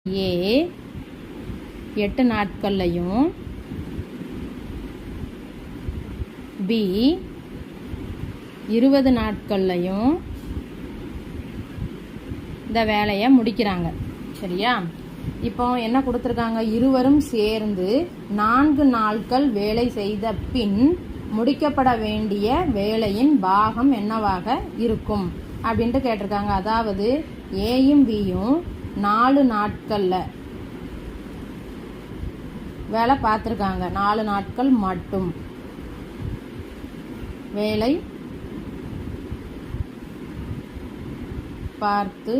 ஏ 8 நாட்கள்லையும் B 20 நாட்கள்லையும் இந்த வேலையை முடிக்கிறாங்க. சரியா? இப்போ என்ன கொடுத்துருக்காங்க? இருவரும் சேர்ந்து 4 நாட்கள் வேலை செய்த பின் முடிக்கப்பட வேண்டிய வேலையின் பாகம் என்னவாக இருக்கும் அப்படின்ட்டு கேட்டிருக்காங்க. அதாவது ஏயும் பியும் 4 நாட்கள்ல வேலை பார்த்துருக்காங்க. 4 நாட்கள் மட்டும் வேலை பார்த்து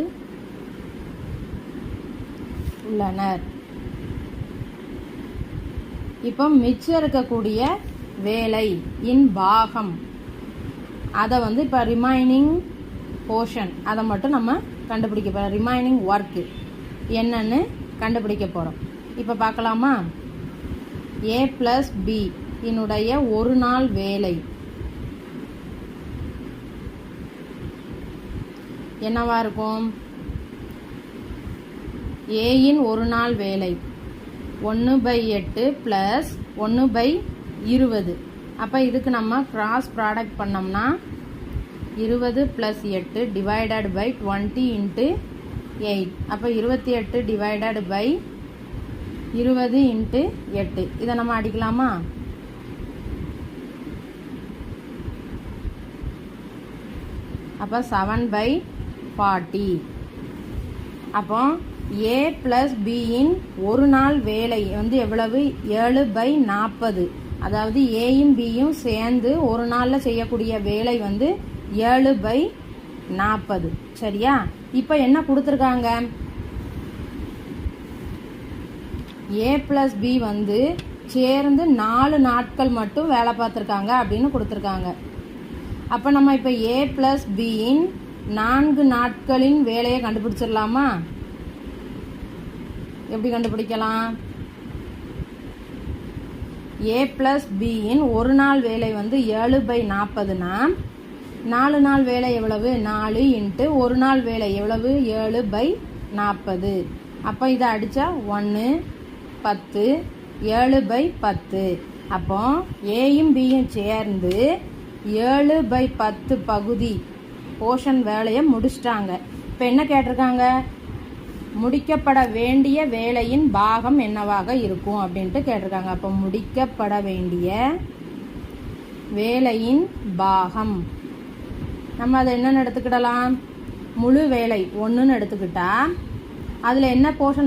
உள்ளனர். இப்போ மிச்சம் இருக்கக்கூடிய வேலை இன் பாகம் அதை இப்போ ரிமைனிங் போர்ஷன் அதை மட்டும் நம்ம கண்டுபிடிக்க போகிறோம். ரிமைனிங் ஒர்க்கு என்னன்னு கண்டுபிடிக்க போகிறோம். இப்போ பார்க்கலாமா? ஏ ப்ளஸ் பி என்னுடைய ஒரு நாள் வேலை என்னவா இருக்கும்? ஏயின் ஒரு நாள் வேலை 1/8 ப்ளஸ் 1/20. அப்போ இதுக்கு நம்ம கிராஸ் ப்ராடக்ட் பண்ணோம்னா 20 + 8 டிவைடட் பை 20 × 8. அப்போ 28 டிவைடட் பை 20 × 8. இதை நம்ம அடிக்கலாமா? அப்போ 7/40. அப்போ ஏ ப்ளஸ் பியின் ஒரு நாள் வேலை எவ்வளவு? 7/40. அதாவது ஏயும் பியும் சேர்ந்து ஒரு நாளில் செய்யக்கூடிய வேலை 7/40. சரியா? இப்போ என்ன கொடுத்துருக்காங்க? ஏ ப்ளஸ் பி சேர்ந்து 4 நாட்கள் மட்டும் வேலை பார்த்துருக்காங்க அப்படின்னு கொடுத்துருக்காங்க. அப்போ நம்ம இப்போ ஏ ப்ளஸ் பியின் 4 நாட்களின் வேலையை கண்டுபிடிச்சிடலாமா? எப்படி கண்டுபிடிக்கலாம்? ஏ ப்ளஸ் பியின் ஒரு நாள் வேலை 7/40னா 4 நாள் வேலை எவ்வளவு? 4 × ஒரு நாள் வேலை எவ்வளவு? 7/40. அப்போ இதை அடித்தா 1 10 7/10. அப்போ ஏயும் பியும் சேர்ந்து 7/10 பகுதி போர்ஷன் வேலையை முடிச்சிட்டாங்க. இப்போ என்ன கேட்டிருக்காங்க? முடிக்கப்பட வேண்டிய வேலையின் பாகம் என்னவாக இருக்கும் அப்படின்ட்டு கேட்டிருக்காங்க. அப்போ முடிக்கப்பட வேண்டிய வேலையின் பாகம் நம்ம அதை என்னன்னு எடுத்துக்கிடலாம்? முழு வேலை 1ன்னு எடுத்துக்கிட்டா அதில் என்ன போர்ஷன்